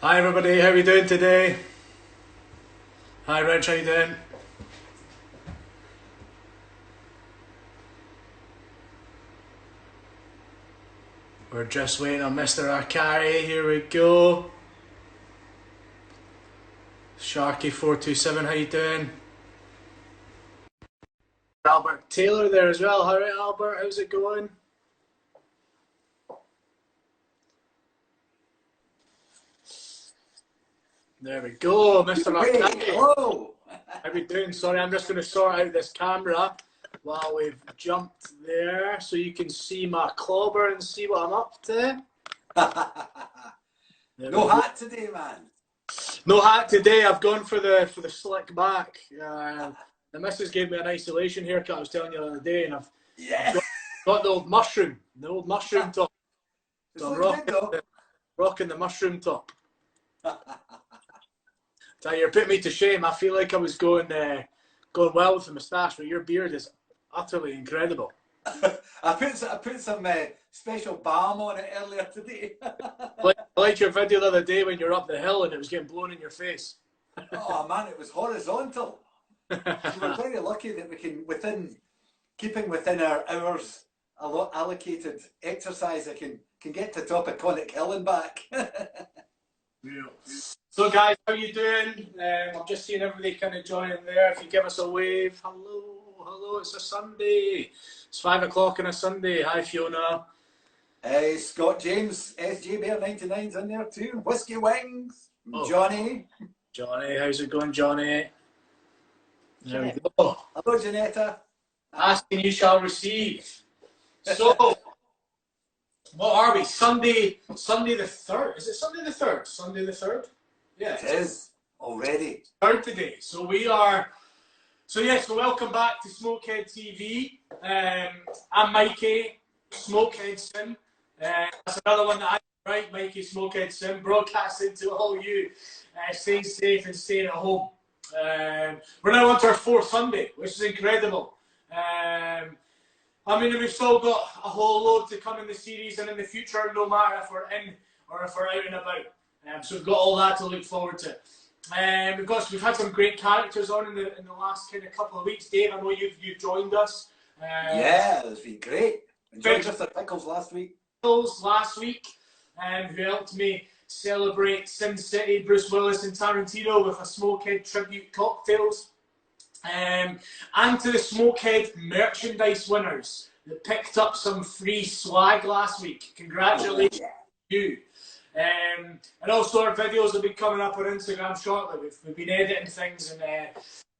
Hi everybody, how are we doing today? Hi Rich, how you doing? We're just waiting on Mr. Arcari, here we go. Sharky427, how you doing? Albert Taylor there as well, alright Albert, how's it going? There we go, Mr. Arcari. Hello! How are we doing? Sorry, I'm just going to sort out this camera while we've jumped there so you can see my clobber and see what I'm up to. No hat today, man. No hat today. I've gone for the slick back. The missus gave me an isolation haircut. I was telling you the other day, and I've got the old mushroom top. So I'm rocking the mushroom top. Tell you, you're putting me to shame. I feel like I was going well with the moustache, but your beard is utterly incredible. I put some special balm on it earlier today. I liked your video the other day when you were up the hill and it was getting blown in your face. Oh man, it was horizontal. We're very lucky that we can, keeping within our hours allocated exercise, I can get to top of Conic Hill and back. So guys, how you doing? I'm just seeing everybody kind of joining there. If you give us a wave, hello, it's a Sunday. It's 5 o'clock on a Sunday. Hi Fiona. Hey, Scott James, SJ Bear 99's in there too. Whiskey Wings, Johnny. Johnny, how's it going, Johnny? There we go. Hello, Janetta. Asking you shall receive. So, what are we? Sunday the 3rd. Is it Sunday the 3rd? Sunday the 3rd? Yeah. It is already. 3rd today. So we are. So yes, so welcome back to Smokehead TV. I'm Mikey, Smokehead Sim. That's another one that I write, Mikey Smokehead Sim, broadcasting to all you, staying safe and staying at home. We're now on to our 4th Sunday, which is incredible. I mean, we've still got a whole load to come in the series and in the future, no matter if we're in or if we're out and about. So we've got all that to look forward to. We've had some great characters on in the last kind of couple of weeks. Dave, I know you've joined us. Yeah, it's been great. Enjoyed Mr. Pickles last week. Who helped me celebrate Sin City, Bruce Willis and Tarantino with a Smokehead tribute cocktails. And to the Smokehead merchandise winners that picked up some free swag last week. Congratulations to you. And also our videos will be coming up on Instagram shortly. We've been editing things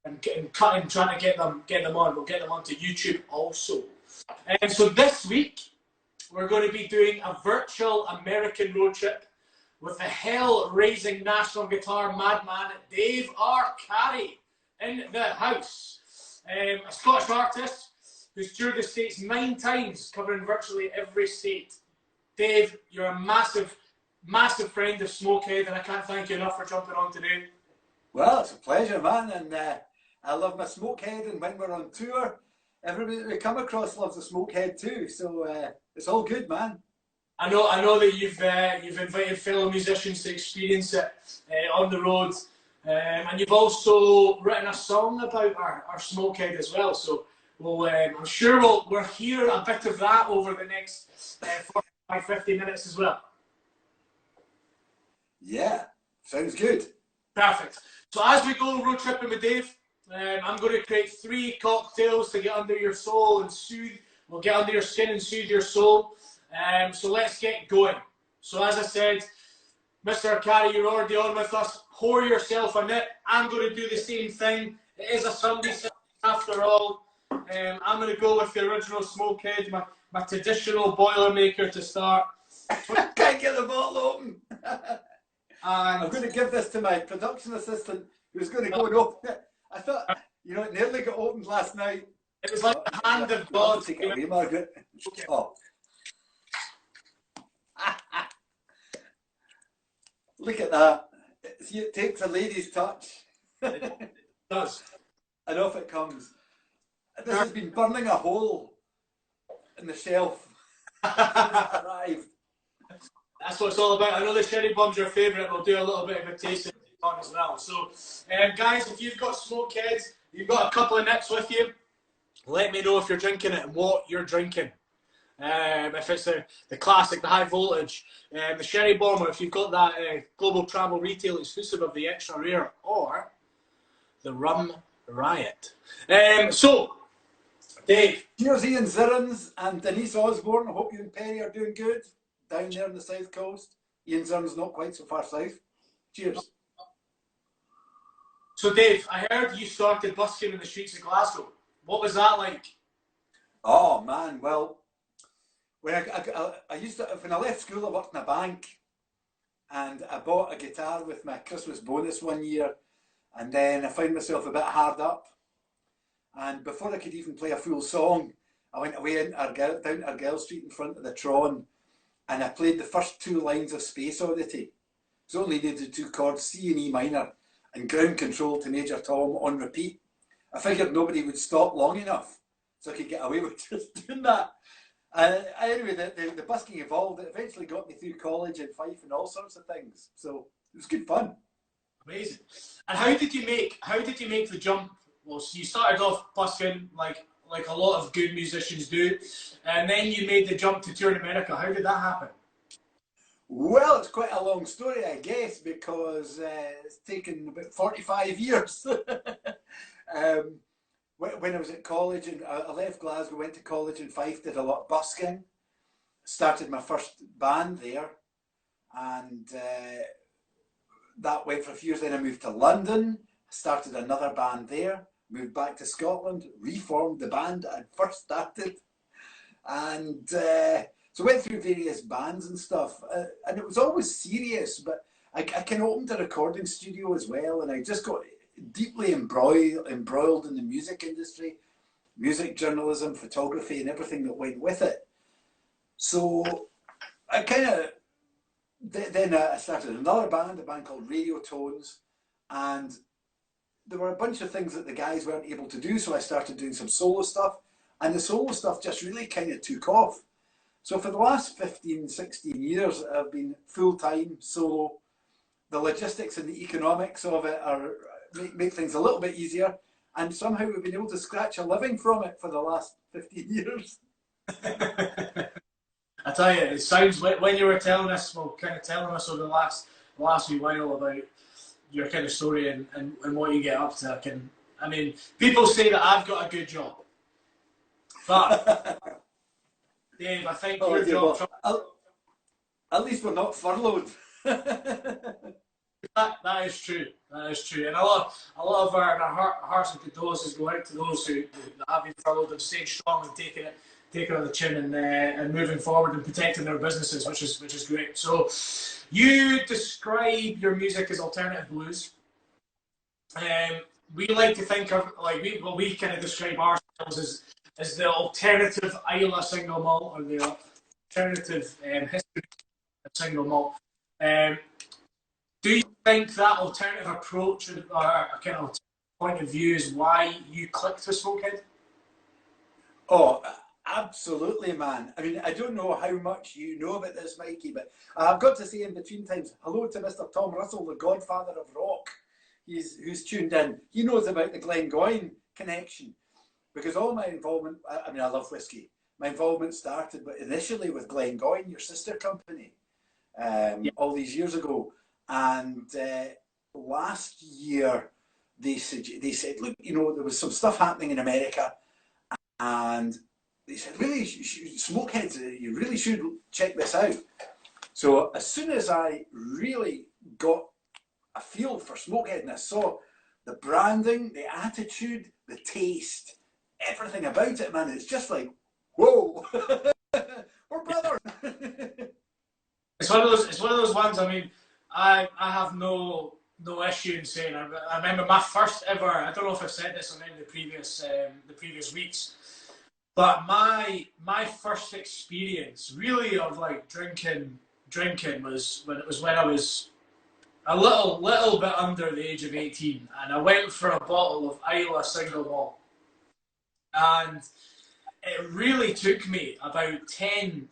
and cutting, trying to get them on. We'll get them onto YouTube also. And so this week we're going to be doing a virtual American road trip with the hell-raising national guitar madman Dave Arcari in the house. A Scottish artist who's toured the States 9 times, covering virtually every state. Dave, you're a massive friend of Smokehead, and I can't thank you enough for jumping on today. Well, it's a pleasure, man, and I love my Smokehead, and when we're on tour, everybody that we come across loves the Smokehead too, so it's all good, man. I know that you've invited fellow musicians to experience it on the road, and you've also written a song about our Smokehead as well, so I'm sure we'll hear a bit of that over the next 45-50 minutes as well. Yeah, sounds good. Perfect. So as we go road tripping with Dave, I'm going to create 3 cocktails to get under your soul and soothe. We'll get under your skin and soothe your soul. So let's get going. So as I said, Mr. Arcari, you're already on with us. Pour yourself a nip. I'm going to do the same thing. It is a Sunday after all. I'm going to go with the original Smokehead, my traditional Boilermaker to start. Can't get the bottle open. I'm going to give this to my production assistant who's going to go and open it. I thought, it nearly got opened last night. It was like the hand of God. Take it away, Margaret. Oh. Look at that. See, it takes a lady's touch. It does. And off it comes. This has been burning a hole in the shelf since it arrived. That's what it's all about. I know the sherry bomb's your favourite. We'll do a little bit of a tasting on as well. So, guys, if you've got Smokehead, you've got a couple of nips with you, let me know if you're drinking it and what you're drinking. If it's the classic, the high voltage, the sherry bomber, if you've got that global travel retail exclusive of the extra rare, or the rum riot. So, Dave. Cheers, Ian Zirns and Denise Osborne. I hope you and Perry are doing good down there on the south coast. Ian Zirns not quite so far south. Cheers. So, Dave, I heard you started busking in the streets of Glasgow. What was that like? Oh man, well, when I used to, when I left school, I worked in a bank, and I bought a guitar with my Christmas bonus one year, and then I found myself a bit hard up, and before I could even play a full song, I went away down Argyle Street in front of the Tron, and I played the first 2 lines of Space Oddity. So only needed 2 chords, C and E minor, and ground control to Major Tom on repeat. I figured nobody would stop long enough so I could get away with just doing that. Anyway, the busking evolved. It eventually got me through college and Fife and all sorts of things. So it was good fun. Amazing. And how did you make the jump? Well, so you started off busking like a lot of good musicians do, and then you made the jump to tour in America. How did that happen? Well, it's quite a long story, I guess, because it's taken about 45 years. When I was at college, and I left Glasgow, went to college in Fife, did a lot of busking, started my first band there, and that went for a few years. Then I moved to London, started another band there, moved back to Scotland, reformed the band I first started, and so went through various bands and stuff, and it was always serious, but I kind of opened a recording studio as well, and I just got deeply embroiled in the music industry, music journalism, photography, and everything that went with it. So I kind of, then I started another band, a band called Radio Tones, and there were a bunch of things that the guys weren't able to do, so I started doing some solo stuff, and the solo stuff just really kind of took off. So for the last 15, 16 years, I've been full-time solo. The logistics and the economics of it make things a little bit easier, and somehow we've been able to scratch a living from it for the last 15 years. I tell you, it sounds like when you were telling us, well, kind of telling us over the last wee while about your kind of story and what you get up to. I mean, people say that I've got a good job, but Dave, I think your job. At least we're not furloughed. That is true. That is true. And a lot of our hearts and condolences go out to those who have been furloughed and staying strong and taking it on the chin and moving forward and protecting their businesses, which is great. So, you describe your music as alternative blues. We like to think of we kind of describe ourselves as the alternative Islay Single Malt, or the alternative history of Single Malt. Do you think that alternative approach or a kind of point of view is why you clicked with Smokehead? Oh, absolutely, man. I mean, I don't know how much you know about this, Mikey, but I've got to say in between times, hello to Mr. Tom Russell, the godfather of rock, who's tuned in. He knows about the Glengoyne connection, because all my involvement, I mean, I love whiskey. My involvement started initially with Glengoyne, your sister company, all these years ago. And last year, they said, look, you know, there was some stuff happening in America, and they said, really, Smokeheads, you really should check this out. So as soon as I really got a feel for Smokehead, and I saw the branding, the attitude, the taste, everything about it, man, it's just like, whoa, we're brothers. It's one of those ones. I mean, I have no issue in saying. I remember my first ever. I don't know if I've said this on any of the previous weeks, but my first experience really of like drinking was when I was a little bit under the age of 18, and I went for a bottle of Islay Single Malt, and it really took me about 8,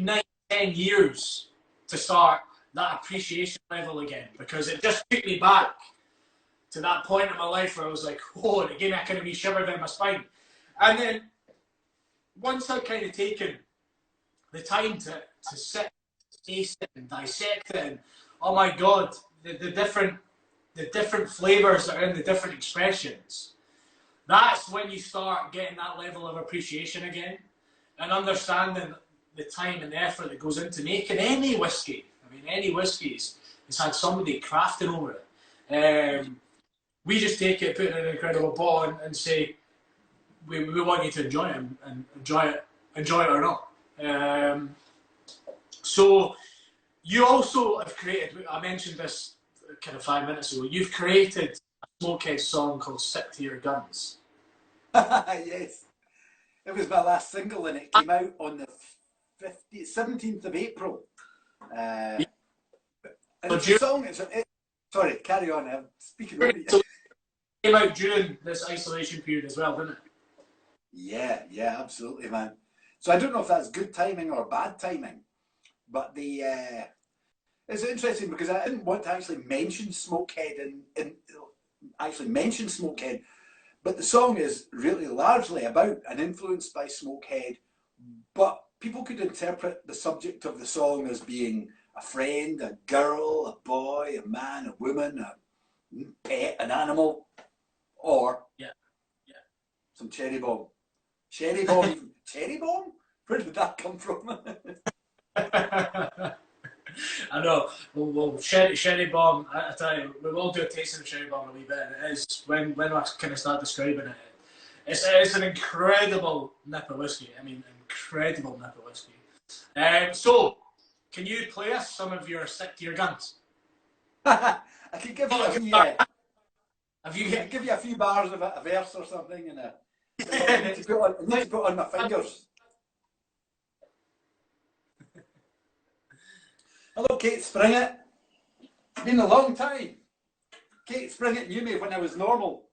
9 10 years to start that appreciation level again, because it just took me back to that point in my life where I was like, oh, and it gave me a kind of wee shiver down my spine. And then once I'd kind of taken the time to sit, taste it, and dissect it, and oh my God, the different flavors that are in the different expressions, that's when you start getting that level of appreciation again, and understanding the time and the effort that goes into making any whiskey. I mean, any whiskies, it's had somebody crafting over it. We just take it, put it in an incredible bottle, and say, we want you to enjoy it, and enjoy it or not. So you also have created, I mentioned this kind of 5 minutes ago, you've created a Smokehead song called Stick to Your Guns. Yes. It was my last single, and it came out on the 17th of April. And it's a song, sorry, carry on, I'm speaking over you. So it came out during this isolation period as well, didn't it? Yeah, absolutely, man. So I don't know if that's good timing or bad timing, but it's interesting because I didn't want to actually mention Smokehead Smokehead, but the song is really largely about and influenced by Smokehead, but people could interpret the subject of the song as being a friend, a girl, a boy, a man, a woman, a pet, an animal, or some cherry bomb. Cherry bomb? Cherry bomb? Where did that come from? I know. Well, sherry bomb. I tell you, we will do a tasting of sherry bomb in a wee bit. And it is when I kind of start describing it. It's an incredible nip of whiskey. I mean, incredible nip of whiskey. So, can you play us some of your Stick to Your Guns? I could give you a few bars of a verse or something, and I need to put on my fingers. Hello, Kate Springett. It's been a long time. Kate Springett knew me when I was normal.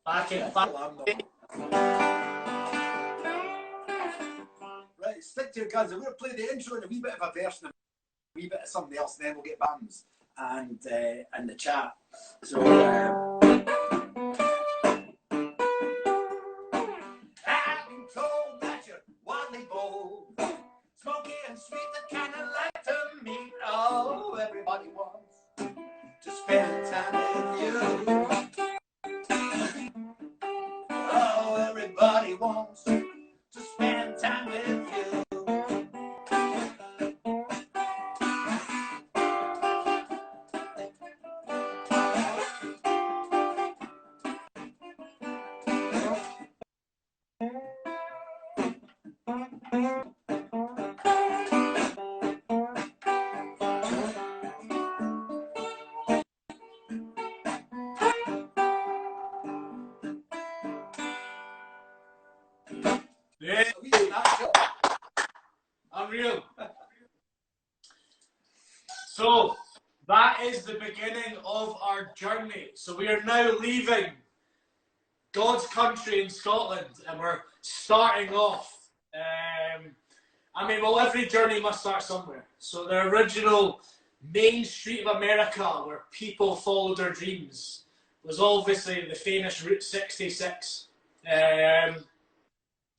Back in. Right, Stick to Your Guns. I'm going to play the intro and a wee bit of a verse and a wee bit of something else, and then we'll get bands and the chat. So, I've been told that you're wildly bold, smoky and sweet, the kind of like to meet. Oh, everybody wants to spend time with you. Oh, everybody wants to spend time with you. Yeah. Unreal. So, that is the beginning of our journey. So we are now leaving God's country in Scotland, and we're starting off. I mean, well, every journey must start somewhere. So the original main street of America where people followed their dreams was obviously the famous Route 66.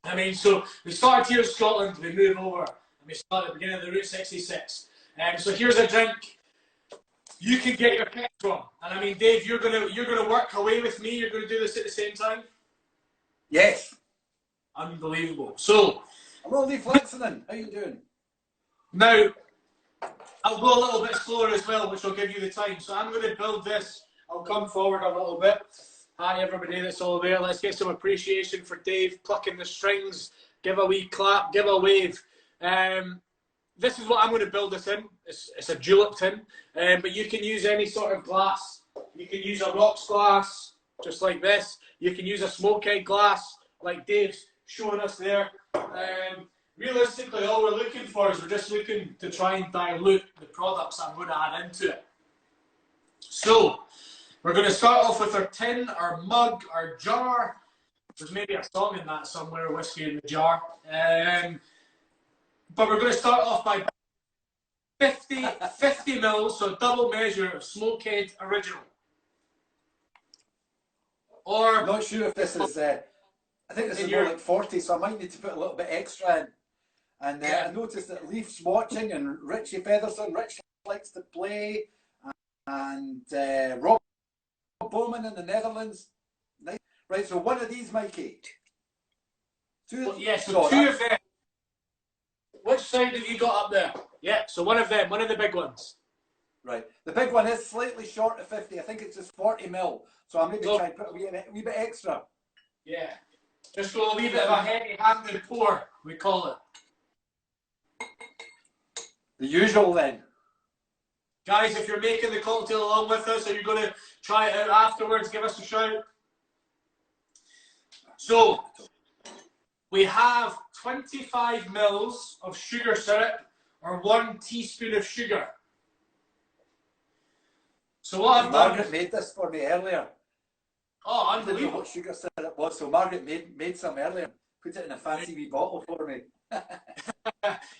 I mean, so we started here in Scotland, we move over, and we start at the beginning of the Route 66. So here's a drink you can get your pick from. And I mean, Dave, you're gonna work away with me. You're gonna do this at the same time. Yes. Unbelievable. So I'm only flexing in. How you doing? Now, I'll go a little bit slower as well, which will give you the time. So I'm going to build this. I'll come forward a little bit. Hi, everybody that's all there. Let's get some appreciation for Dave plucking the strings. Give a wee clap, give a wave. This is what I'm going to build this in. It's a julep tin, but you can use any sort of glass. You can use a rocks glass, just like this. You can use a Smokehead glass, like Dave's showing us there. Realistically, all we're looking for is we're just looking to try and dilute the products I'm going to add into it. So, we're going to start off with our tin, our mug, our jar. There's maybe a song in that somewhere, Whiskey in the Jar. But we're going to start off by 50 mils, so double measure of Smokehead Original. Or I'm not sure if this is, I think this is more like 40, so I might need to put a little bit extra in. And I noticed that Leaf's watching, and Richie Featherson, Rich likes to play, and Rob Bowman in the Netherlands. Nice. Right, so one of these, Mikey. Two of them. Which side have you got up there? Yeah, so one of them, one of the big ones. Right. The big one is slightly short of 50. I think it's just 40 mil. So I'll maybe try and put a wee bit extra. Yeah. Just go a wee bit of a heavy-handed pour, we call it. The usual then. Guys, if you're making the cocktail along with us, or you're going to try it out afterwards, give us a shout. So, we have 25 mils of sugar syrup, or 1 teaspoon of sugar. So what I've done... Margaret made this for me earlier. Oh, I didn't know unbelievable. what sugar syrup was, so Margaret made some earlier. Put it in a fancy wee bottle for me.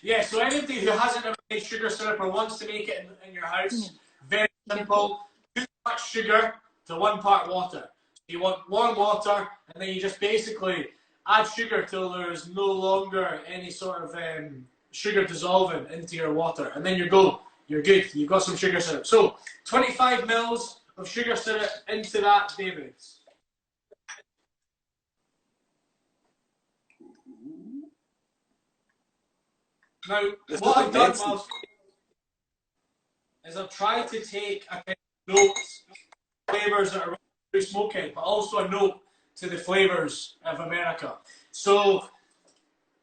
Yeah, so anybody who hasn't ever made sugar syrup or wants to make it in your house, very simple. 2 parts sugar to 1 part water. So you want warm water, and then you just basically add sugar till there's no longer any sort of sugar dissolving into your water, and then you're good. You've got some sugar syrup. So 25 mils of sugar syrup into that, David. Now, what I've done is I've tried to take a kind of note flavours that are through Smokehead, but also a note to the flavours of America. So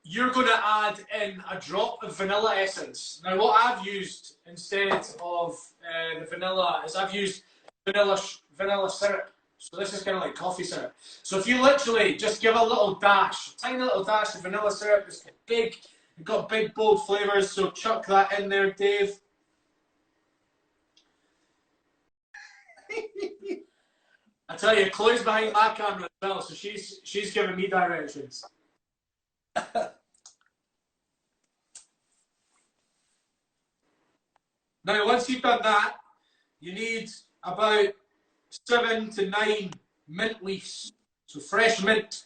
you're going to add in a drop of vanilla essence. Now, what I've used instead of the vanilla is I've used vanilla syrup. So this is kind of like coffee syrup. So if you literally just give a little dash, tiny little dash of vanilla syrup, it's big. You've got big, bold flavours, so chuck that in there, Dave. I tell you, Chloe's behind my camera as well, so she's giving me directions. Now, once you've done that, you need about 7 to 9 mint leaves, so fresh mint.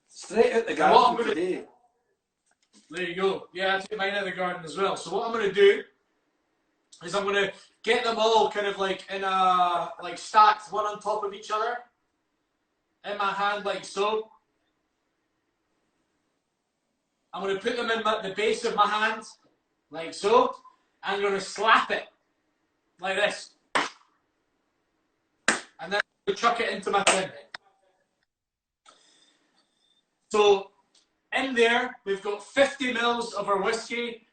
Straight out the garden today. There you go. Yeah, I took mine out of the garden as well. So what I'm going to do is I'm going to get them all kind of like in a, like stacked one on top of each other in my hand like so. I'm going to put them in the base of my hand like so. I'm going to slap it like this. And then I'm going to chuck it into my tin. So in there, we've got 50 mils of our whiskey,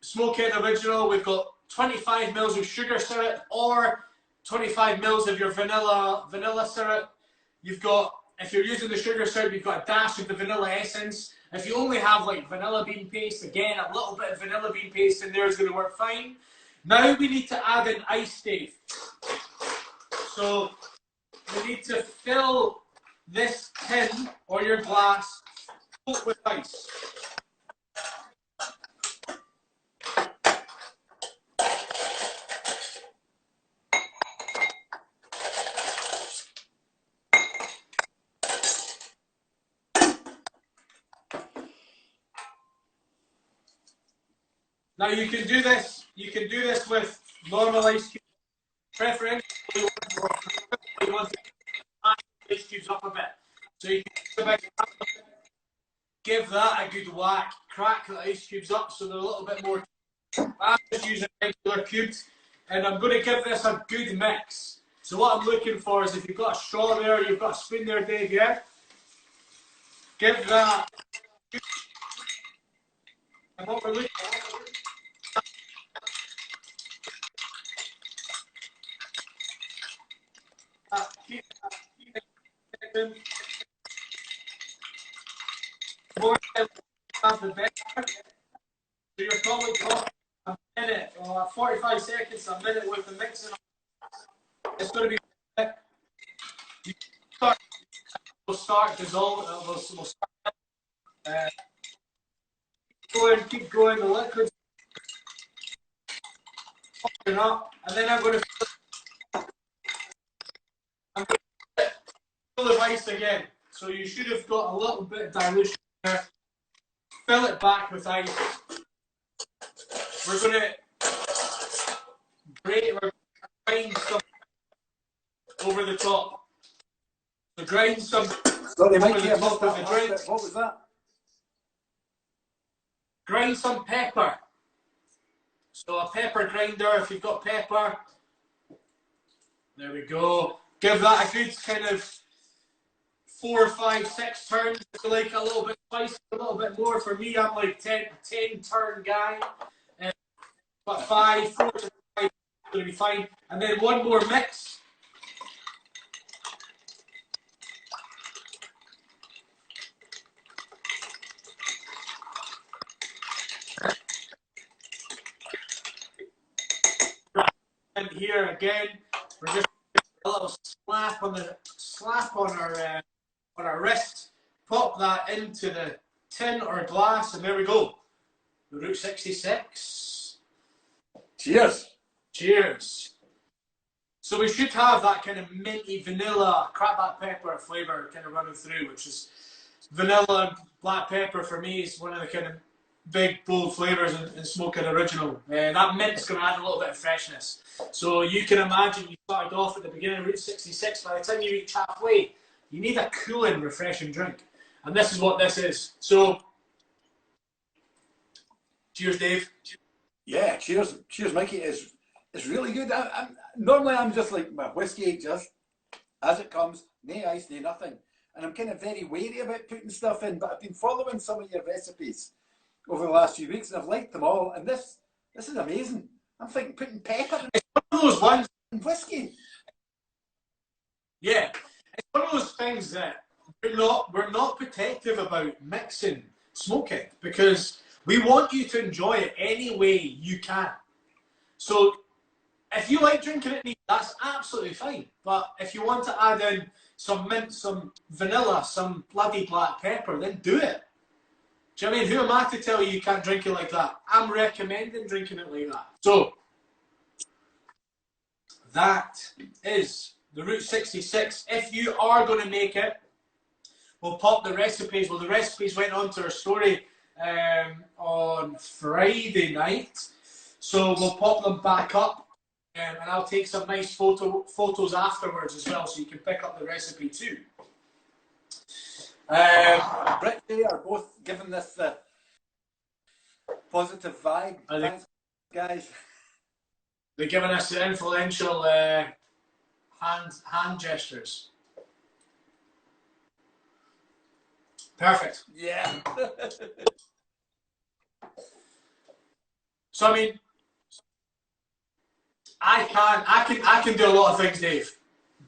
Smokehead Original. We've got 25 mils of sugar syrup, or 25 mils of your vanilla syrup. You've got, if you're using the sugar syrup, you've got a dash of the vanilla essence. If you only have like vanilla bean paste, again, a little bit of vanilla bean paste in there is going to work fine. Now we need to add in ice, Dave. So we need to fill this tin or your glass with ice. Now you can do this with normal ice cubes. Preferentially, you want to ice cubes up a bit. So you can give that a good whack, crack the ice cubes up so they're a little bit more. I'm just using regular cubes, and I'm going to give this a good mix. So what I'm looking for is if you've got a straw there, you've got a spoon there, Dave, yeah? Give that. And what we're looking for. Keep it. More the better. So you're probably talking a minute or 45 seconds, a minute with the mixing. It's going to be start dissolving. We'll start keep going. The liquid's popping up, and then I'm going to fill the ice again. So you should have got a little bit of dilution there. Fill it back with ice. We're going to grind some over the top. So grind some. Sorry, Mikey, I missed that. What was that? Grind some pepper. So a pepper grinder, if you've got pepper. There we go. Give that a good kind of 4, 5, 6 turns. If you like a little bit spicy, a little bit more. For me, I'm like 10 turn guy. But 5, 4 to 5 is going to be fine. And then one more mix. And here again, we're just a little slap on our wrist. Pop that into the tin or glass, and there we go. The Route 66. Cheers. Cheers. So we should have that kind of minty vanilla, black pepper flavour kind of running through, which is vanilla and black pepper for me is one of the kind of big bold flavours in Smokehead Original. That mint's going to add a little bit of freshness. So you can imagine you started off at the beginning of Route 66. By the time you reach halfway, you need a cooling, refreshing drink. And this is what this is. So, cheers, Dave. Yeah, cheers, Mikey. It's really good. Normally I'm just like my whiskey, just as it comes, no ice, no nothing. And I'm kind of very wary about putting stuff in, but I've been following some of your recipes over the last few weeks, and I've liked them all. And this is amazing. I'm thinking putting pepper in One of those ones. whiskey. Yeah, it's one of those things that we're not protective about mixing Smokehead because we want you to enjoy it any way you can. So if you like drinking it neat, that's absolutely fine. But if you want to add in some mint, some vanilla, some bloody black pepper, then do it. Do you know what I mean? Who am I to tell you can't drink it like that? I'm recommending drinking it like that. So that is the Route 66. If you are going to make it, we'll pop the recipes. Well, the recipes went onto our story on Friday night. So we'll pop them back up and I'll take some nice photos afterwards as well so you can pick up the recipe too. Britt and they are both giving this the positive vibe. Thanks, guys. They're giving us the influential hand gestures. Perfect. Yeah. So I mean, I can do a lot of things, Dave.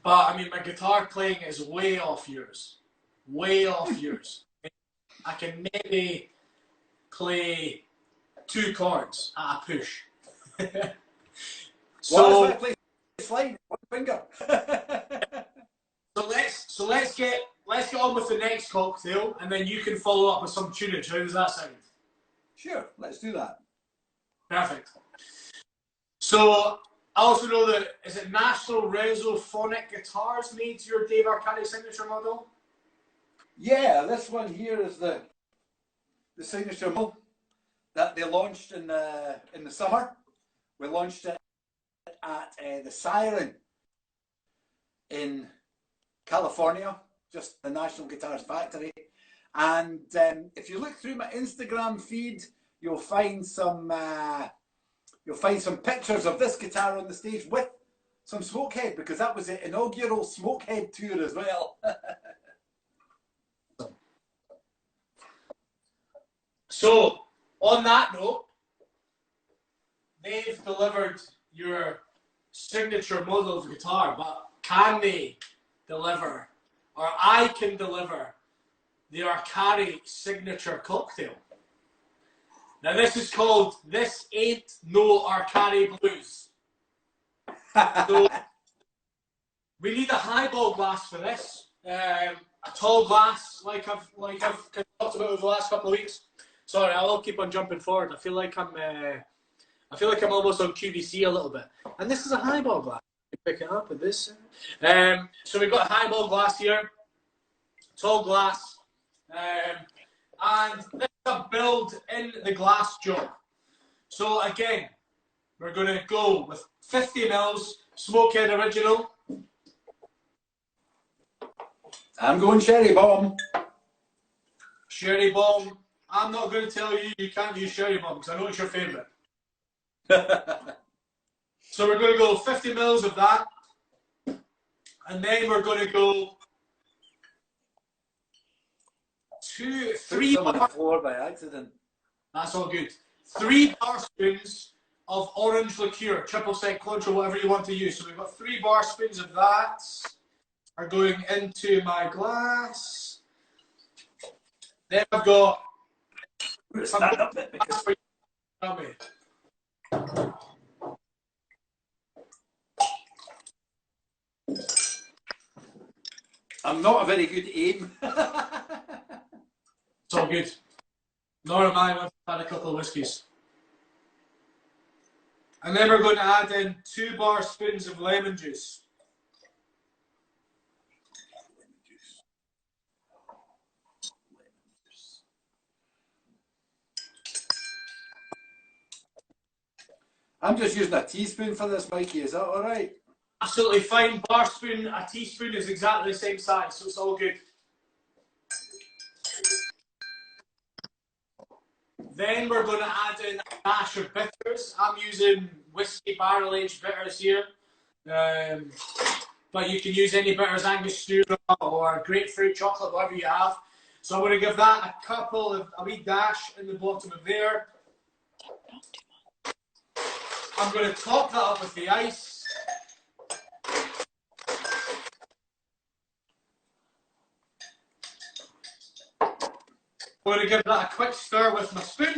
But I mean, my guitar playing is way off yours. Way off yours. I can maybe play 2 chords at a push. So I play slide, one finger. so let's get on with the next cocktail, and then you can follow up with some tunage. How does that sound? Sure, let's do that. Perfect. So I also know that is it National Resophonic Guitars made your Dave Arcari signature model? Yeah, this one here is the signature model that they launched in the summer. We launched it at the Siren in California, just the National Guitars Factory. And if you look through my Instagram feed, you'll find some pictures of this guitar on the stage with some Smokehead, because that was the inaugural Smokehead tour as well. So, on that note, they've delivered your signature model of guitar, but can they deliver, or I can deliver, the Arcari signature cocktail? Now this is called This Ain't No Arcari Blues. So we need a highball glass for this. a tall glass, like I've talked about over the last couple of weeks. Sorry, I'll keep on jumping forward. I feel like I'm almost on QVC a little bit. And this is a highball glass. Pick it up with this. So we've got a highball glass here, tall glass, and this is a build in the glass job. So again, we're going to go with 50 mils Smokehead Original. I'm going Sherry Bomb. Sherry Bomb. I'm not going to tell you you can't use Sherry Bomb because I know it's your favourite. So we're going to go 50 mils of that. And then we're going to go 3 on the floor by accident. That's all good. 3 bar spoons of orange liqueur, triple sec, Cointreau, whatever you want to use. So we've got 3 bar spoons of that are going into my glass. Then I've got. Stand up there because. Tell me. I'm not a very good aim. It's all good. Nor am I once I've had a couple of whiskies. And then we're going to add in 2 bar spoons of lemon juice. I'm just using a teaspoon for this, Mikey. Is that all right? Absolutely fine. Bar spoon, a teaspoon is exactly the same size, so it's all good. Then we're going to add in a dash of bitters. I'm using whiskey barrel aged bitters here. But you can use any bitters, Angostura or grapefruit, chocolate, whatever you have. So I'm going to give that a wee dash in the bottom of there. I'm going to top that up with the ice. I'm going to give that a quick stir with my spoon.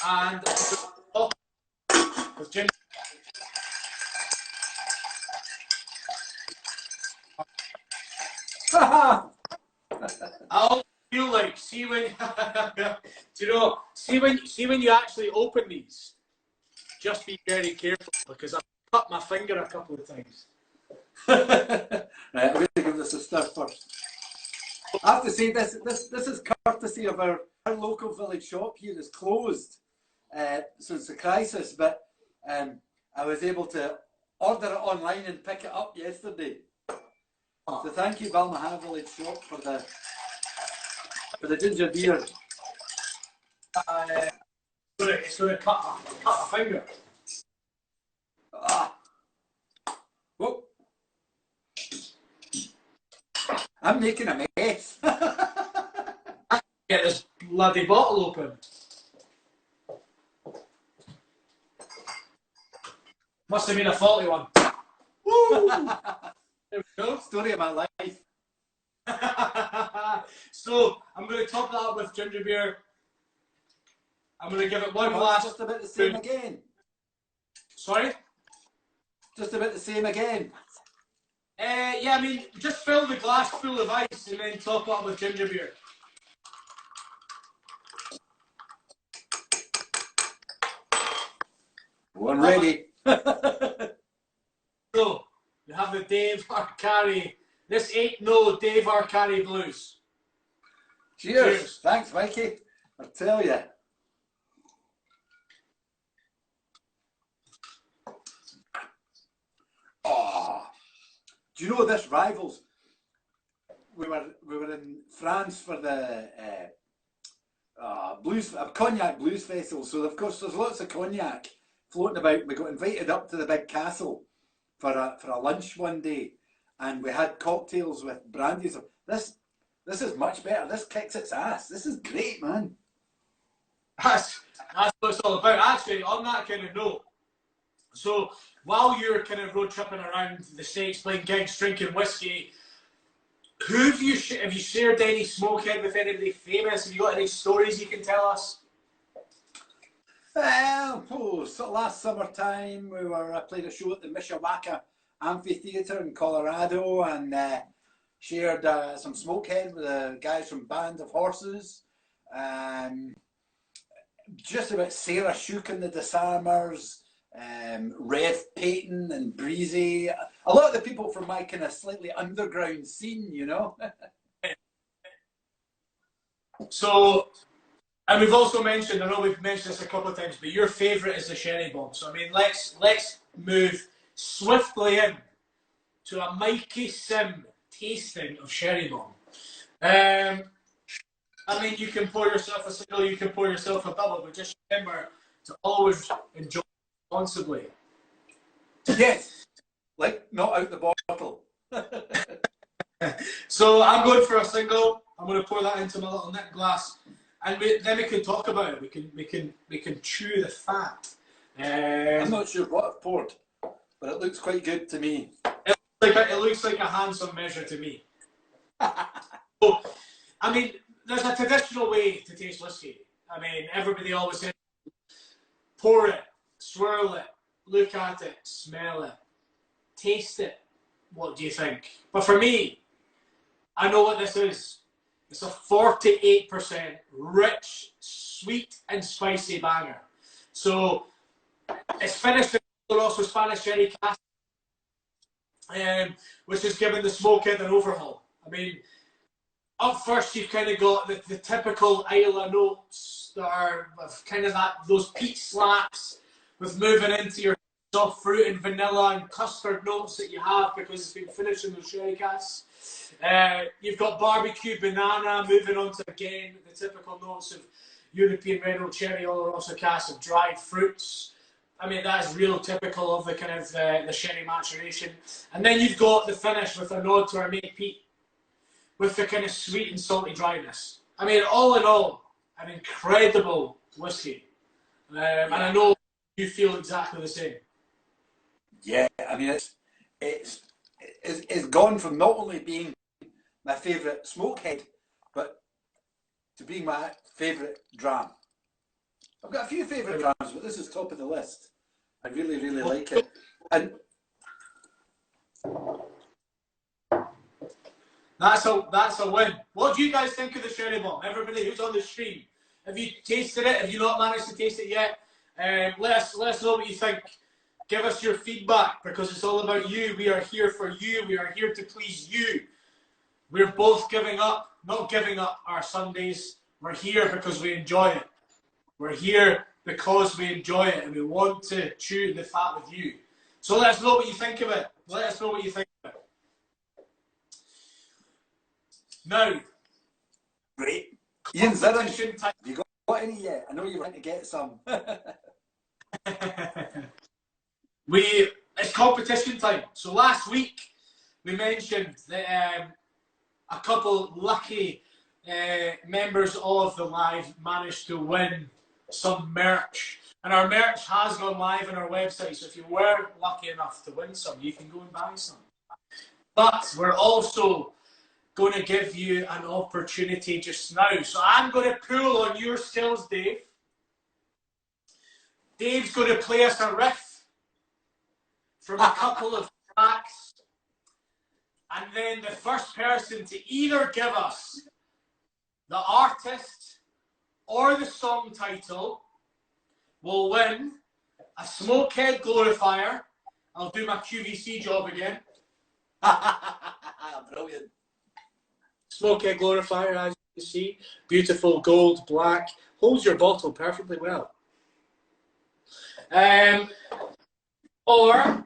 And with ginger. I'll feel like, see when, do you know, see when you actually open these, just be very careful because I've cut my finger a couple of times. Right, I'm going to give this a stir first. I have to say this is courtesy of our local village shop here is closed since the crisis, but I was able to order it online and pick it up yesterday. So thank you, Balmaha Village Shop, for the ginger beer. It's going to cut my finger. Ah. Whoa. I'm making a mess. Get this bloody bottle open. Must have been a faulty one. Woo! There we go. Story of my life. So I'm going to top that up with ginger beer. I'm going to give it one glass. Just about the same again. Sorry? Just about the same again. Yeah, I mean, just fill the glass full of ice and then top it up with ginger beer. One ready. So, you have the Dave Arcari. This ain't no Dave Arcari blues. Cheers. Cheers. Thanks, Mikey. I tell you. Oh, do you know this rivals? We were in France for the cognac blues festival. So of course there's lots of cognac floating about. We got invited up to the big castle for a lunch one day, and we had cocktails with brandies. This is much better. This kicks its ass. This is great, man. That's what it's all about. Actually, on that kind of note, so while you're kind of road tripping around the States, playing gigs, drinking whiskey, have you shared any Smokehead with anybody famous? Have you got any stories you can tell us? So last summertime we were played a show at the Mishawaka Amphitheatre in Colorado and shared some Smokehead with the guys from Band of Horses. Just about Sarah Shook and the Disarmers, Rev Payton and Breezy. A lot of the people from my kind of slightly underground scene, you know. So, and we've also mentioned, I know we've mentioned this a couple of times, but your favourite is the Sherry Bomb. So I mean, let's move swiftly in to a Mikey Sim tasting of Sherry Bomb. I mean, you can pour yourself a single, you can pour yourself a double, but just remember to always enjoy responsibly. Yes, like not out the bottle. So I'm going for a single. I'm going to pour that into my little nip glass, and then we can talk about it. We can chew the fat. I'm not sure what I've poured, but it looks quite good to me. It looks like a handsome measure to me. So, I mean, there's a traditional way to taste whiskey. I mean, everybody always says, pour it, swirl it, look at it, smell it, taste it. What do you think? But for me, I know what this is. It's a 48% rich, sweet and spicy banger. So it's finished with also Spanish sherry cask, which has given the Smokehead an overhaul. I mean, up first you've kind of got the typical Islay notes that are kind of those peach slaps with moving into your soft fruit and vanilla and custard notes that you have because it's been finished in those sherry casks. You've got barbecue banana moving on to again the typical notes of European red oak cherry oloroso cask of dried fruits. I mean, that is real typical of the kind of the sherry maturation. And then you've got the finish with a nod to our mate Pete with the kind of sweet and salty dryness. I mean, all in all, an incredible whiskey. And I know you feel exactly the same. Yeah, I mean, it's gone from not only being my favourite Smokehead, but to being my favourite dram. I've got a few favourite drams, but this is top of the list. I really, really like it. And that's a win. What do you guys think of the Sherry Bomb? Everybody who's on the stream, have you tasted it? Have you not managed to taste it yet? Let us know what you think. Give us your feedback because it's all about you. We are here for you. We are here to please you. We're both not giving up our Sundays. We're here because we enjoy it. We're here because we enjoy it and we want to chew the fat with you. So let us know what you think of it. Let us know what you think of it. Now, great. Ian Zidden, have you got any yet? I know you want to get some. It's competition time. So last week we mentioned that a couple lucky members of the live managed to win some merch, and our merch has gone live on our website. So if you were lucky enough to win some, you can go and buy some. But we're also going to give you an opportunity just now. So I'm going to pull on your skills, Dave. Dave's going to play us a riff from a couple of tracks, and then the first person to either give us the artist or the song title will win a Smokehead glorifier. I'll do my QVC job again. Brilliant. Smokehead glorifier, as you can see. Beautiful gold, black. Holds your bottle perfectly well. Or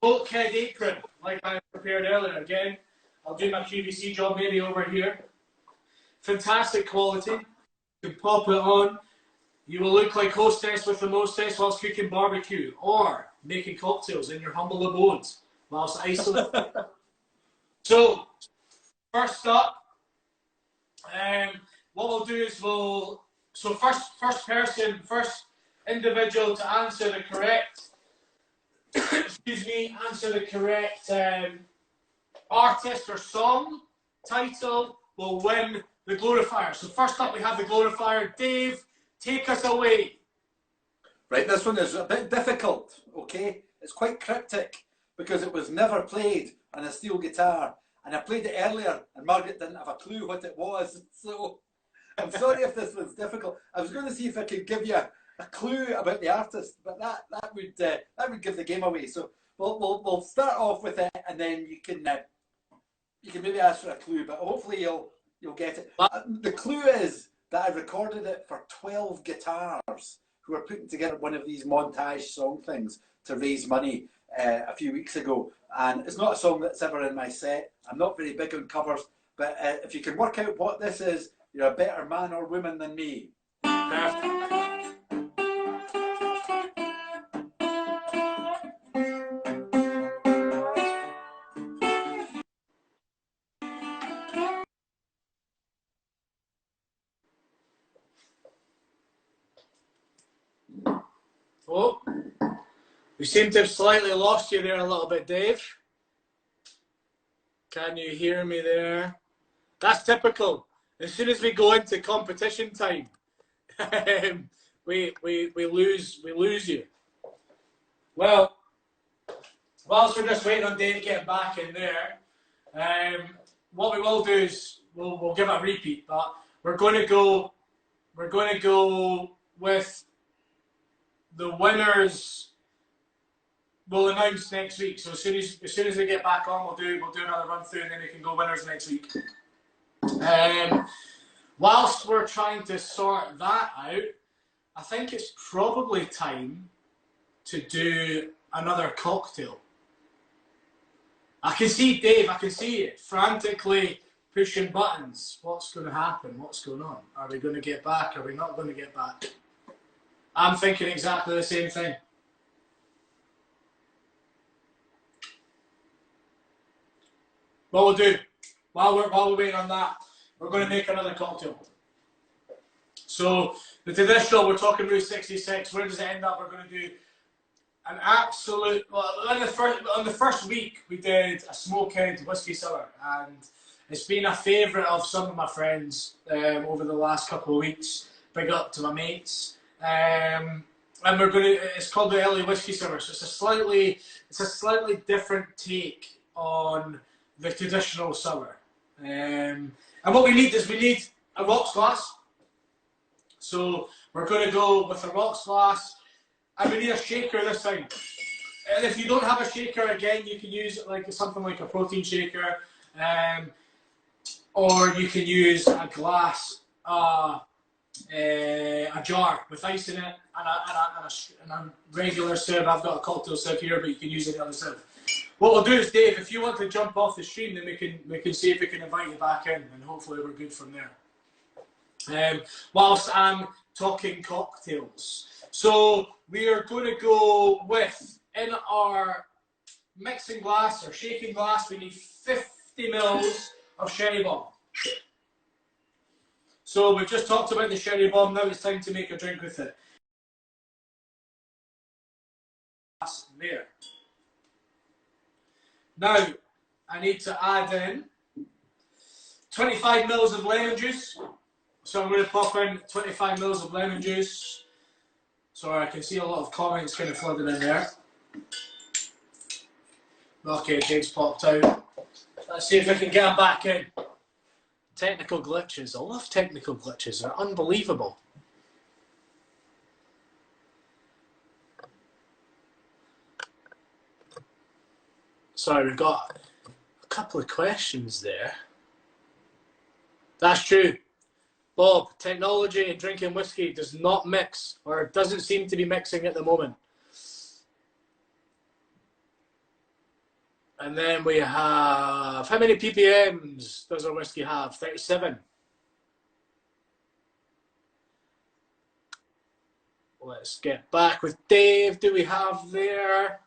Smokehead apron, like I prepared earlier. Again, I'll do my QVC job maybe over here. Fantastic quality. You can pop it on. You will look like hostess with the mostess whilst cooking barbecue or making cocktails in your humble abode whilst isolating. So, first up, what we'll do is first individual to answer the correct answer the correct artist or song title will win the glorifier. So first up we have the glorifier. Dave, take us away. Right, this one is a bit difficult, okay? It's quite cryptic because it was never played on a steel guitar. And I played it earlier and Margaret didn't have a clue what it was. So I'm sorry if this was difficult. I was going to see if I could give you a clue about the artist, but that would give the game away. So we'll start off with it, and then you can maybe ask for a clue, but hopefully you'll get it. The clue is that I recorded it for 12 guitars who are putting together one of these montage song things to raise money a few weeks ago, and it's not a song that's ever in my set. I'm not very big on covers, but if you can work out what this is, you're a better man or woman than me. Oh, we seem to have slightly lost you there a little bit, Dave. Can you hear me there? That's typical. As soon as we go into competition time, we lose you. Well, whilst we're just waiting on Dave getting back in there, what we will do is we'll give it a repeat, but we're going to go with the winners. We'll announce next week. So as soon as we get back on, we'll do another run through, and then we can go winners next week. Whilst we're trying to sort that out, I think it's probably time to do another cocktail. I can see Dave, I can see it frantically pushing buttons. What's going to happen? What's going on? Are we going to get back? Are we not going to get back? I'm thinking exactly the same thing. What we'll do, while we're waiting on that, we're going to make another cocktail. So the traditional, we're talking Route 66. Where does it end up? We're going to do an absolute. Well, on the first week we did a Smokehead whiskey cellar, and it's been a favourite of some of my friends over the last couple of weeks. Big up to my mates. And we're going to. It's called the Islay whiskey cellar. So it's a slightly different take on the traditional cellar. And what we need is a rocks glass. So we're going to go with a rocks glass, and we need a shaker this time. And if you don't have a shaker, again, you can use something like a protein shaker, or you can use a glass, a jar with ice in it, and a regular sieve. I've got a cocktail sieve here, but you can use any other sieve. What we'll do is, Dave, if you want to jump off the stream, then we can see if we can invite you back in, and hopefully we're good from there. Whilst I'm talking cocktails, so we are going to go with, in our mixing glass or shaking glass, we need 50 mils of sherry bomb. So we've just talked about the sherry bomb. Now it's time to make a drink with it. There. Now, I need to add in 25 mils of lemon juice. So I'm going to pop in 25 mils of lemon juice. Sorry, I can see a lot of comments kind of flooding in there. Okay, Jake's popped out. Let's see if we can get him back in. Technical glitches. I love technical glitches. They're unbelievable. Sorry, we've got a couple of questions there. That's true. Bob, technology and drinking whiskey does not mix, or doesn't seem to be mixing at the moment. And then we have, how many ppms does our whiskey have? 37. Let's get back with Dave. Do we have there?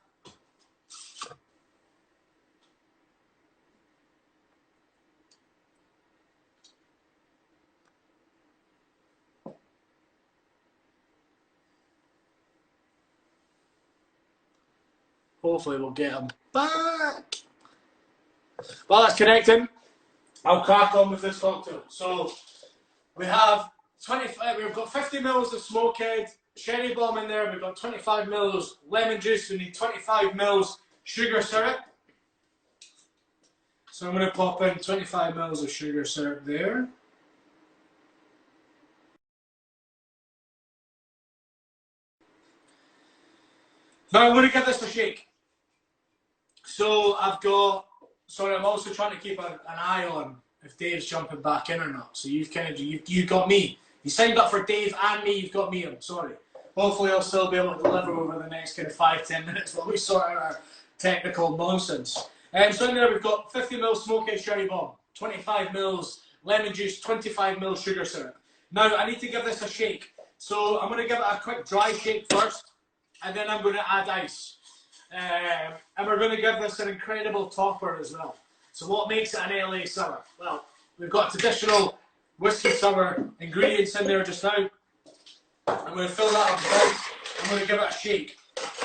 Hopefully we'll get him back. Well, that's connecting. I'll crack on with this cocktail. So we have we've got 50 mils of Smokehead, sherry bomb in there. We've got 25 mils lemon juice. We need 25 mils sugar syrup. So I'm going to pop in 25 mils of sugar syrup there. Now I'm going to give this a shake. So I've got, sorry, I'm also trying to keep an eye on if Dave's jumping back in or not. So you've got me. You signed up for Dave and me, you've got me. I'm sorry. Hopefully I'll still be able to deliver over the next kind of 5-10 minutes while we sort out our technical nonsense. So in there we've got 50 mils Smokehead Sherry Bomb, 25 mils lemon juice, 25 mils sugar syrup. Now I need to give this a shake. So I'm going to give it a quick dry shake first, and then I'm going to add ice. And we're going to give this an incredible topper as well. So what makes it an LA sour? Well, we've got traditional whiskey sour ingredients in there just now. I'm going to fill that up with ice. I'm going to give it a shake.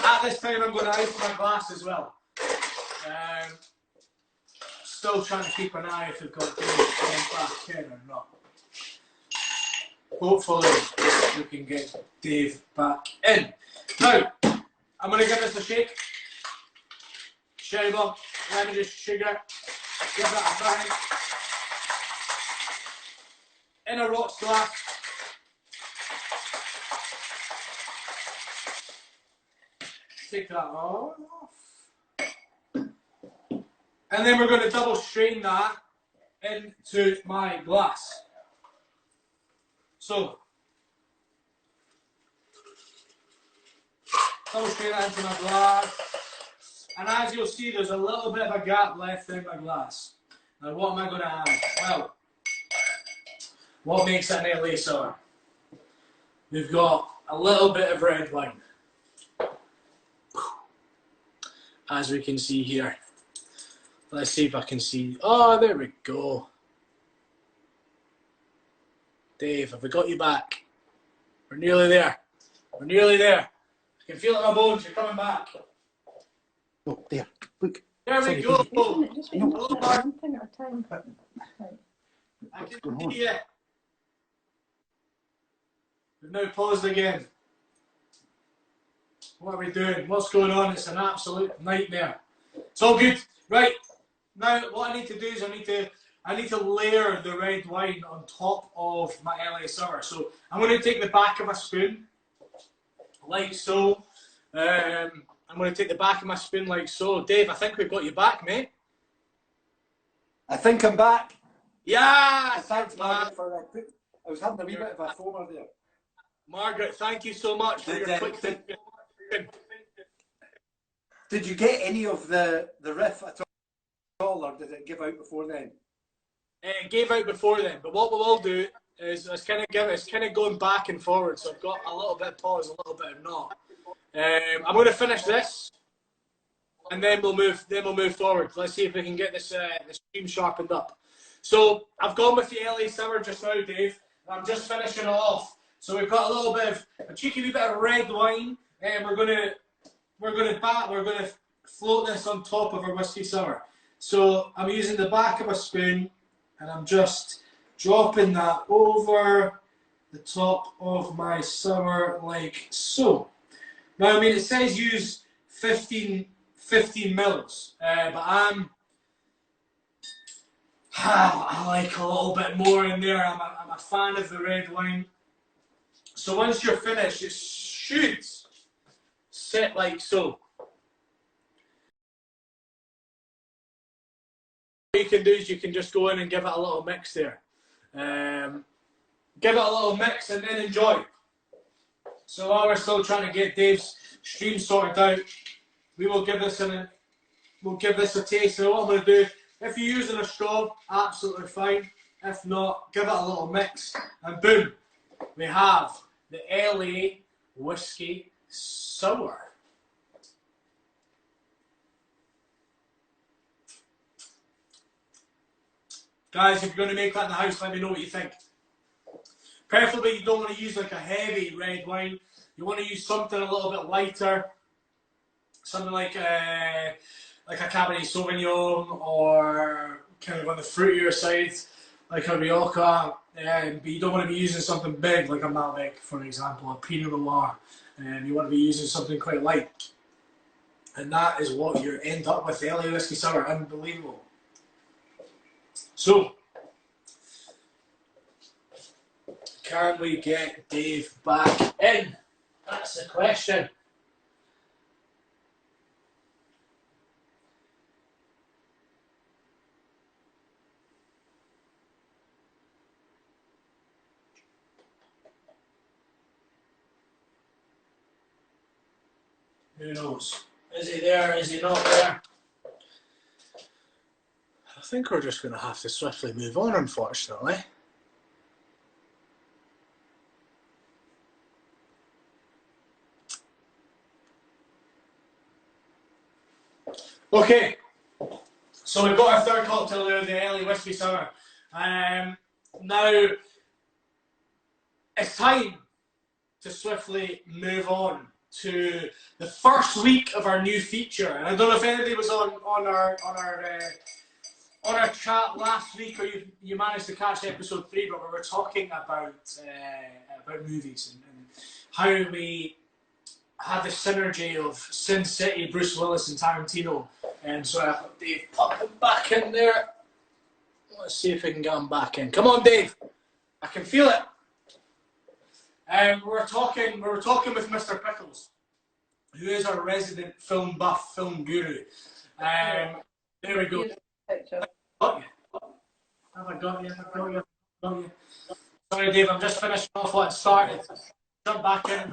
At this time I'm going to ice my glass as well. Still trying to keep an eye if we've got Dave back in or not. Hopefully we can get Dave back in. Now, I'm going to give this a shake. Sherry bomb, lemon juice, sugar. Give that a bang. In a rocks glass. Take that off. And then we're going to double strain that into my glass. So, double strain that into my glass. And as you'll see, there's a little bit of a gap left in my glass. Now, what am I going to add? Well, what makes it an LA sour? We've got a little bit of red wine. As we can see here. Let's see if I can see. Oh, there we go. Dave, have we got you back? We're nearly there. We're nearly there. I can feel it in my bones. You're coming back. Oh, there. Look. There we go. Hello, Mark. I can see you. We've now paused again. What are we doing? What's going on? It's an absolute nightmare. It's all good. Right. Now, what I need to do is I need to layer the red wine on top of my LA sour. So I'm going to take the back of a spoon, like so. I'm going to take the back of my spoon like so. Dave, I think we've got you back, mate. I think I'm back. Yeah. Thanks, Margaret, for that. I was having a wee bit of a foamer there. Margaret, thank you so much for your quick thinking. Did you get any of the riff at all, or did it give out before then? It gave out before then, but what we will do is it's kind of going back and forward. So I've got a little bit of pause, a little bit of not. I'm going to finish this, and then we'll move forward. Let's see if we can get this the stream sharpened up. So I've gone with the LA sour just now, Dave. I'm just finishing it off. So we've got a little bit of a cheeky wee bit of red wine, and we're gonna float this on top of our whiskey sour. So I'm using the back of a spoon, and I'm just dropping that over the top of my sour like so. Now, I mean, it says use 15 mils, but I like a little bit more in there. I'm a fan of the red wine. So once you're finished, it should sit like so. What you can do is you can just go in and give it a little mix there. Give it a little mix and then enjoy. So while we're still trying to get Dave's stream sorted out, we will give this a taste. So what I'm going to do, if you're using a straw, absolutely fine. If not, give it a little mix, and boom, we have the LA Whiskey Sour. Guys, if you're going to make that in the house, let me know what you think. Preferably, you don't want to use like a heavy red wine. You want to use something a little bit lighter, something like a Cabernet Sauvignon or kind of on the fruitier side, like a Rioja, but you don't want to be using something big like a Malbec, for example, a Pinot Noir. You want to be using something quite light. And that is what you end up with. The LA Whiskey Sour, unbelievable. So, can we get Dave back in? That's the question. Who knows? Is he there? Is he not there? I think we're just going to have to swiftly move on, unfortunately. Okay, so we've got our third cocktail there, the LA Whiskey Sour. Now, it's time to swiftly move on to the first week of our new feature. And I don't know if anybody was on our chat last week, or you managed to catch episode 3, but we were talking about movies and how we had the synergy of Sin City, Bruce Willis, and Tarantino. And so I thought, Dave, pop him back in there. Let's see if we can get him back in. Come on, Dave. I can feel it. We were talking with Mr. Pickles, who is our resident film buff, film guru. There we go. Got you. Have I got you? Sorry, Dave, I'm just finishing off what I started. Jump back in.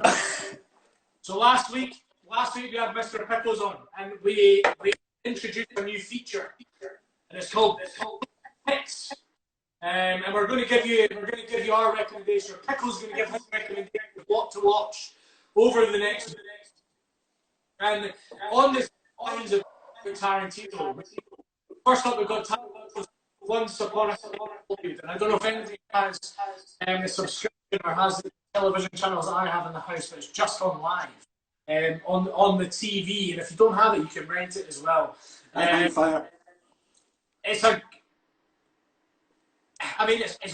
So last week we had Mr. Pickles on, and we introduced a new feature, and it's called Picks. And we're going to give you our recommendation. Pickles is going to give his recommendation of what to watch over the next. And on this lines of Tarantino, first up we've got Tarantino's Once Upon a Hollywood, and I don't know if anybody has a subscription or has the television channels that I have in the house, but it's just on live on the TV. And if you don't have it, you can rent it as well. It's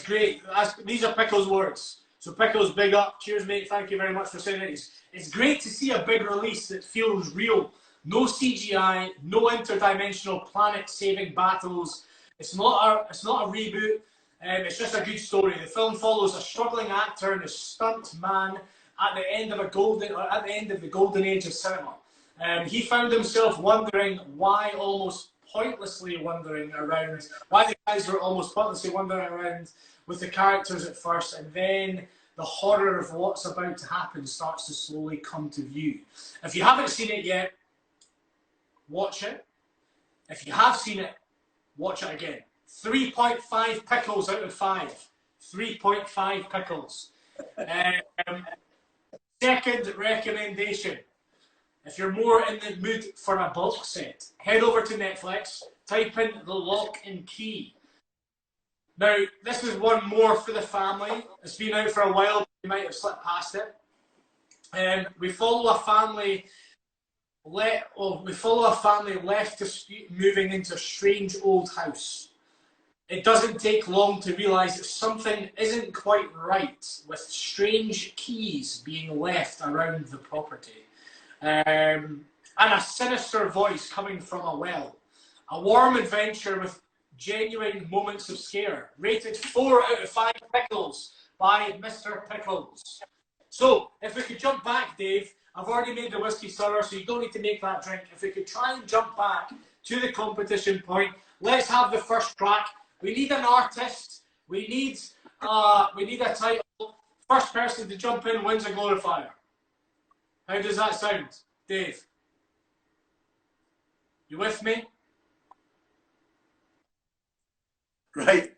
great. These are Pickles' words. So Pickles, big up. Cheers, mate. Thank you very much for saying it. It's great to see a big release that feels real. No CGI, no interdimensional planet-saving battles. It's not a reboot. It's just a good story. The film follows a struggling actor and a stunt man at the end of the golden age of cinema. He found himself wondering why the guys were almost pointlessly wandering around with the characters at first, and then the horror of what's about to happen starts to slowly come to view. If you haven't seen it yet, watch it. If you have seen it, watch it again. 3.5 pickles out of 5. 3.5 pickles. Second recommendation. If you're more in the mood for a bulk set, head over to Netflix, type in The Lock and Key. Now, this is one more for the family. It's been out for a while, but you might have slipped past it. We follow a family left to moving into a strange old house. It doesn't take long to realise that something isn't quite right, with strange keys being left around the property. And a sinister voice coming from a well. A warm adventure with genuine moments of scare. Rated 4 out of 5 pickles by Mr. Pickles. So, if we could jump back, Dave, I've already made the whiskey sour, so you don't need to make that drink. If we could try and jump back to the competition point, let's have the first track. We need an artist. We need a title. First person to jump in wins a glorifier. How does that sound, Dave? You with me? Right.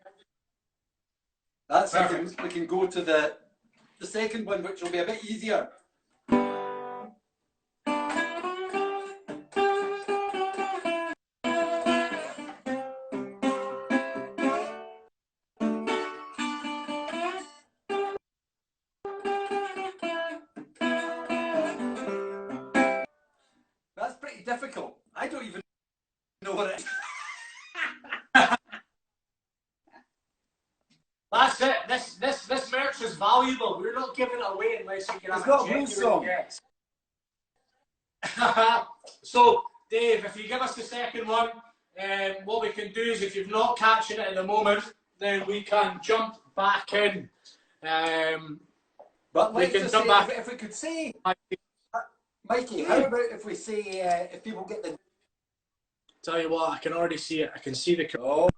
That's it. We can go to the second one, which will be a bit easier. That's pretty difficult. I don't even know what it is. valuable. We're not giving it away unless you can have got a a blues genuine song. guess. So, Dave, if you give us the second one, what we can do is, if you're not catching it at the moment, then we can jump back in. But we let's can just jump say, back. if we could say, Mikey, how about if we say, if people get the... Tell you what, I can already see it. I can see the... Oh.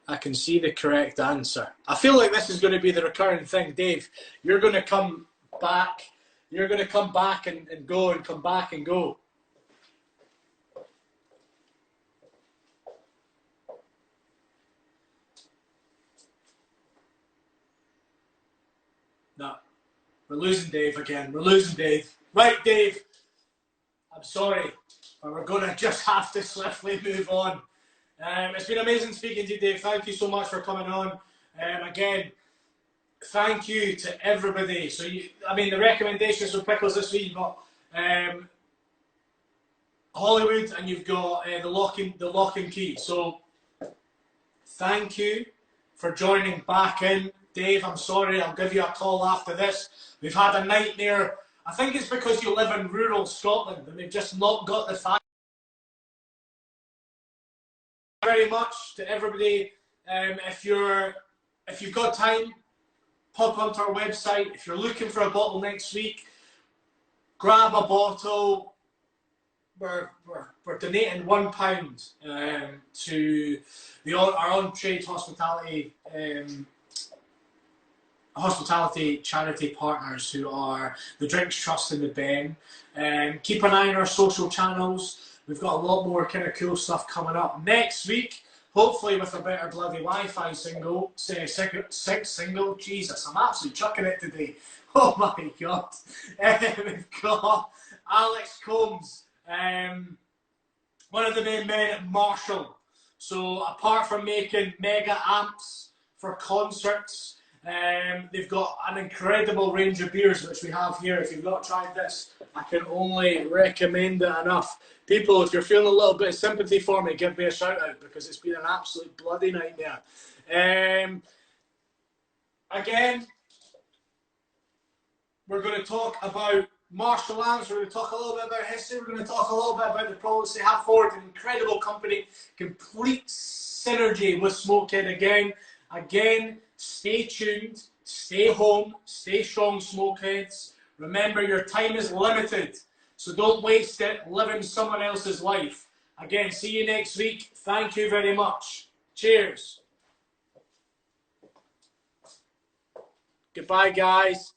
I can see the correct answer. I feel like this is going to be the recurring thing. Dave, you're going to come back. You're going to come back and go and come back and go. No. We're losing Dave again. We're losing Dave. Right, Dave. I'm sorry, but we're going to just have to swiftly move on. It's been amazing speaking to you, Dave. Thank you so much for coming on. Again, thank you to everybody. So, the recommendations for pickles this week, you've got Hollywood and you've got the Lock and Key. So, thank you for joining back in. Dave, I'm sorry, I'll give you a call after this. We've had a nightmare. I think it's because you live in rural Scotland and we've just not got the fact. Very much to everybody. If you've got time, pop onto our website. If you're looking for a bottle next week, grab a bottle. We're donating £1 to our on-trade hospitality charity partners, who are the Drinks Trust and the Ben. Keep an eye on our social channels. We've got a lot more kind of cool stuff coming up next week, hopefully with a better bloody Wi-Fi single. Jesus, I'm absolutely chucking it today. Oh my God. We've got Alex Combs, one of the main men at Marshall. So apart from making mega amps for concerts, they've got an incredible range of beers, which we have here. If you've not tried this, I can only recommend it enough. People, if you're feeling a little bit of sympathy for me, give me a shout out, because it's been an absolute bloody nightmare. Again, we're going to talk about Marshall Amps. We're going to talk a little bit about history. We're going to talk a little bit about the products they have forward. An incredible company, complete synergy with Smokehead again. Again, stay tuned, stay home, stay strong, Smokeheads. Remember, your time is limited, so don't waste it living someone else's life. Again, see you next week. Thank you very much. Cheers. Goodbye, guys.